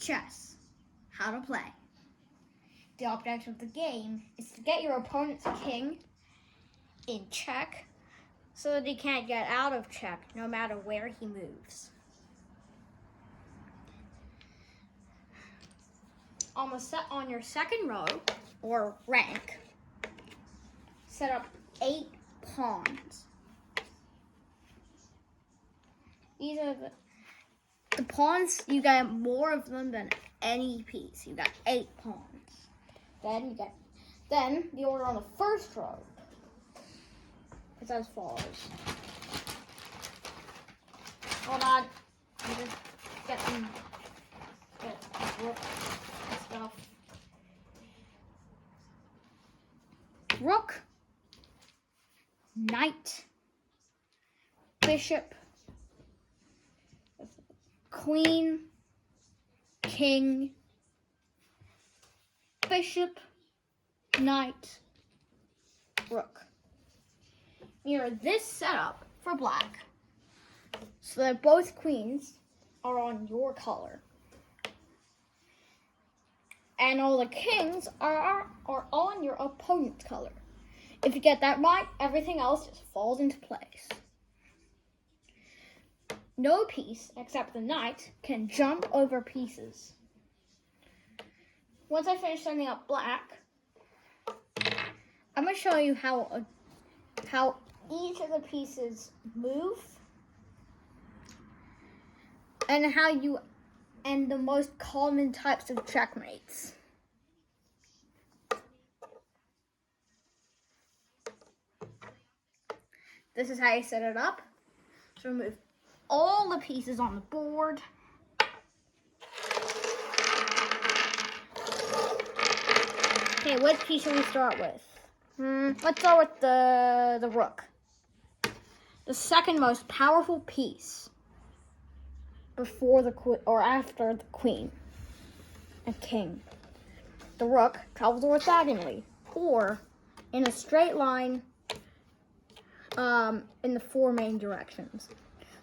Chess. How to play. The object of the game is to get your opponent's king in check so that he can't get out of check no matter where he moves. On your second row, or rank, set up 8 pawns. These are the pawns, you get more of them than any piece. You got 8 pawns. Then the order on the first row is as follows. Hold on. I'm just getting rook and stuff. Rook, knight, bishop, queen, king, bishop, knight, rook. Mirror this setup for black so that both queens are on your color. And all the kings are on your opponent's color. If you get that right, everything else just falls into place. No piece, except the knight, can jump over pieces. Once I finish setting up black, I'm going to show you how each of the pieces move and the most common types of checkmates. This is how you set it up. So remove all the pieces on the board. Okay, what piece should we start with? Let's start with the rook. The second most powerful piece before the or after the queen and king. The rook travels orthogonally or in a straight line in the 4 main directions.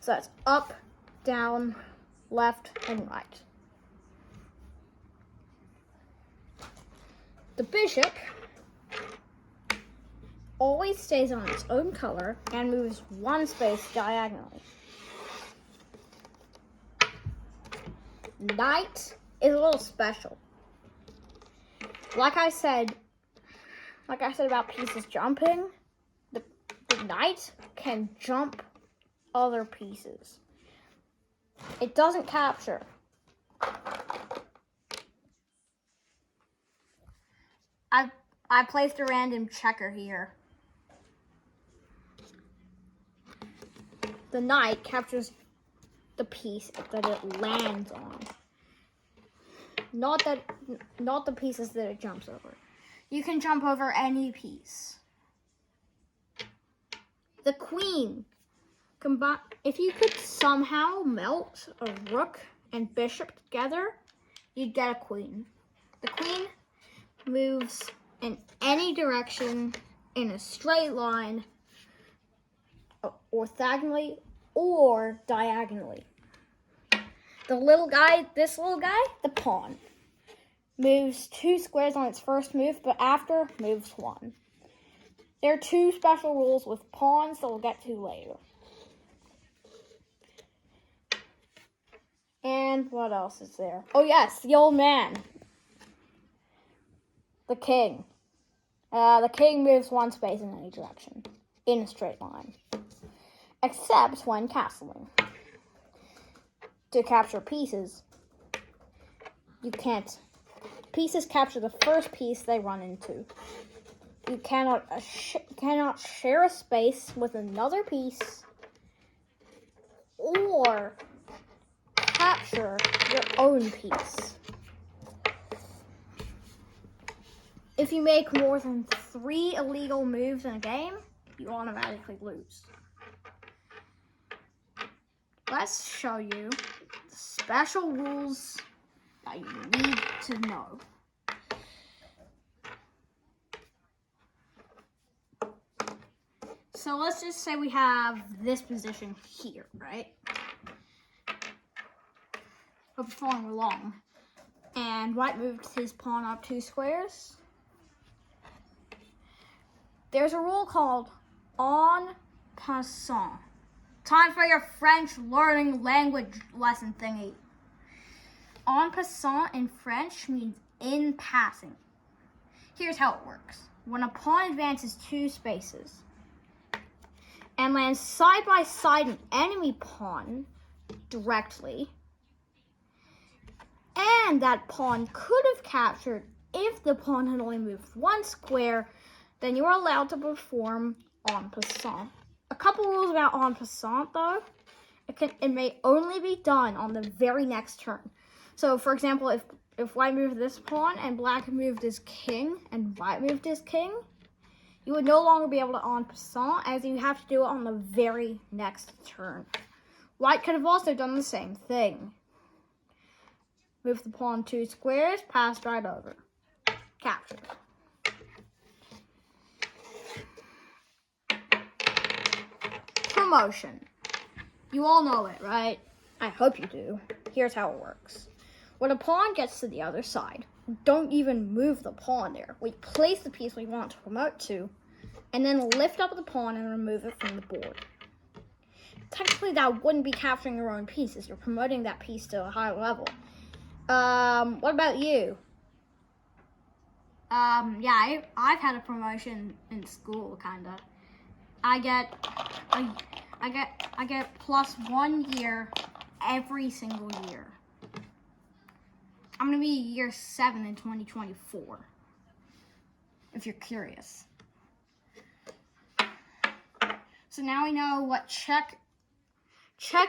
So that's up, down, left, and right. The bishop always stays on its own color and moves 1 space diagonally. Knight is a little special. Like I said about pieces jumping, the knight can jump other pieces. It doesn't capture. I placed a random checker here. The knight captures the piece that it lands on. Not the pieces that it jumps over. You can jump over any piece. The queen. If you could somehow melt a rook and bishop together, you'd get a queen. The queen moves in any direction in a straight line, orthogonally or diagonally. This little guy, the pawn, moves 2 squares on its first move, but after moves 1. There are 2 special rules with pawns that we'll get to later. And what else is there? Oh yes, the old man. The king. The king moves 1 space in any direction, in a straight line. Except when castling. To capture pieces, you can't. Pieces capture the first piece they run into. You cannot share a space with another piece or capture your own piece. If you make more than 3 illegal moves in a game, you automatically lose. Let's show you the special rules that you need to know. So let's just say we have this position here, right? Hope you're following along. And white moved his pawn up 2 squares. There's a rule called en passant. Time for your French learning language lesson thingy. En passant in French means in passing. Here's how it works. When a pawn advances 2 spaces and lands side by side an enemy pawn directly, and that pawn could have captured if the pawn had only moved 1 square, then you are allowed to perform en passant. A couple rules about en passant, though. It may only be done on the very next turn. So, for example, if white moved this pawn and black moved his king and white moved his king, you would no longer be able to en passant, as you have to do it on the very next turn. White could have also done the same thing. Move the pawn 2 squares, passed right over. Captured. Promotion. You all know it, right? I hope you do. Here's how it works. When a pawn gets to the other side, don't even move the pawn there. We place the piece we want to promote to, and then lift up the pawn and remove it from the board. Technically, that wouldn't be capturing your own pieces. You're promoting that piece to a higher level. What about you? Yeah, I've had a promotion in school, kinda. I get plus 1 year every single year. I'm gonna be year 7 in 2024, if you're curious. So now we know what check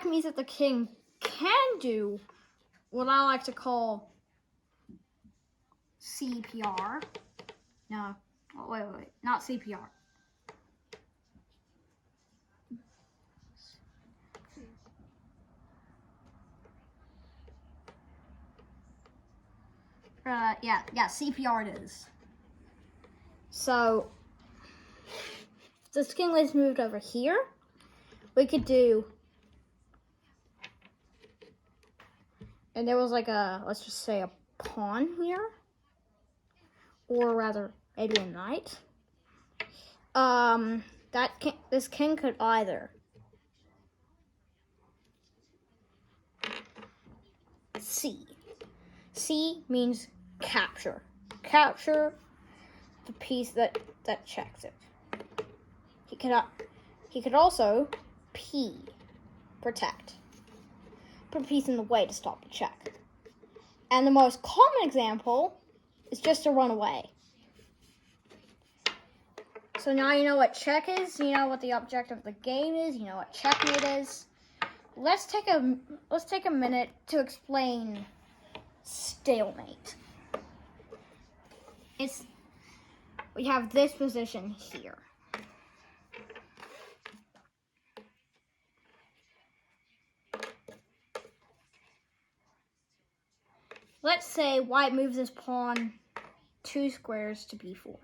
means that the king can do what I like to call CPR. No, wait, not CPR. Yeah, CPR it is. So, if this king was moved over here, we could do, and there was like let's just say a pawn here, or rather, maybe a knight. This king could either C means capture. Capture the piece that checks it. He could also P, protect. Put a piece in the way to stop the check. And the most common example is just to run away. So now you know what check is, you know what the objective of the game is, you know what checkmate is. Let's take a minute to explain stalemate. We have this position here. Let's say white moves his pawn 2 squares to b4.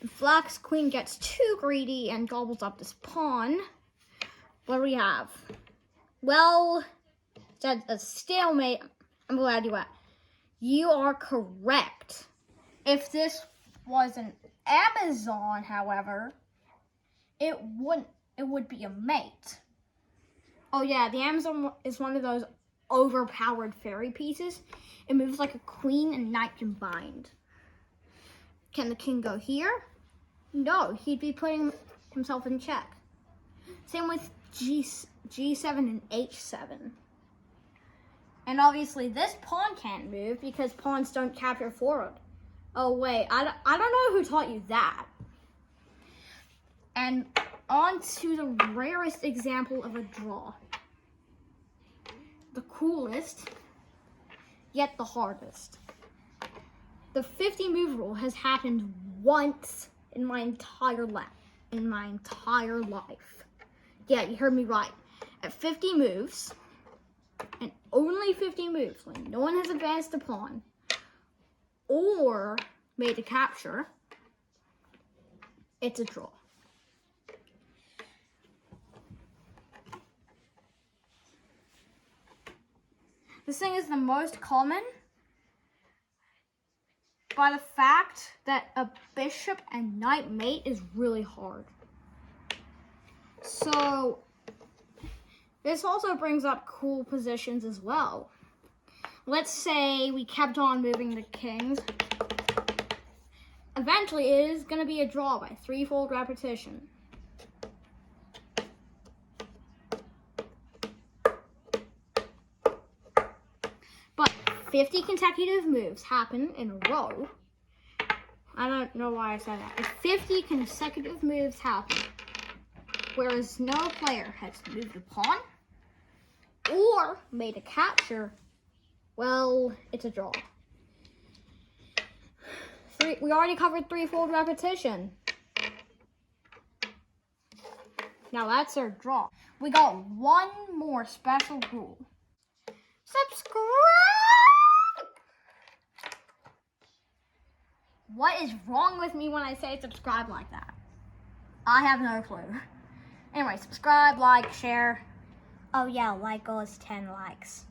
If black's queen gets too greedy and gobbles up this pawn, what do we have? Well, that's a stalemate. I'm glad you asked. You are correct. If this was an Amazon, however, it would be a mate. Oh yeah, the Amazon is one of those overpowered fairy pieces. It moves like a queen and knight combined. Can the king go here? No, he'd be putting himself in check. Same with G7 and H7. And obviously this pawn can't move because pawns don't capture forward. Oh wait, I don't know who taught you that. And on to the rarest example of a draw. The coolest, yet the hardest. The 50 move rule has happened once in my entire life. Yeah, you heard me right. At 50 moves, and only 50 moves, when no one has advanced a pawn or made a capture, it's a draw. This thing is the most common by the fact that a bishop and knight mate is really hard. So this also brings up cool positions as well. Let's say we kept on moving the kings. Eventually it is going to be a draw by threefold repetition. But 50 consecutive moves happen in a row. I don't know why I said that. If 50 consecutive moves happen, whereas no player has moved a pawn or made a capture, well, it's a draw. We already covered threefold repetition. Now that's our draw. We got one more special rule. Subscribe! What is wrong with me when I say subscribe like that? I have no clue. Anyway, subscribe, like, share. Oh yeah, like goal is 10 likes.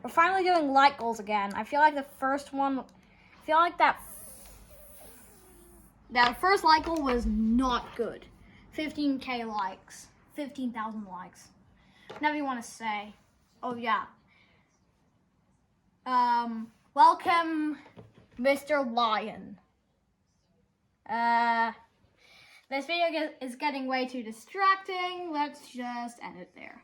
We're finally doing like goals again. I feel like the first one, that first like goal was not good. 15K likes, 15,000 likes. Whatever you want to say. Oh yeah. Welcome, Mr. Lion. This video is getting way too distracting. Let's just end it there.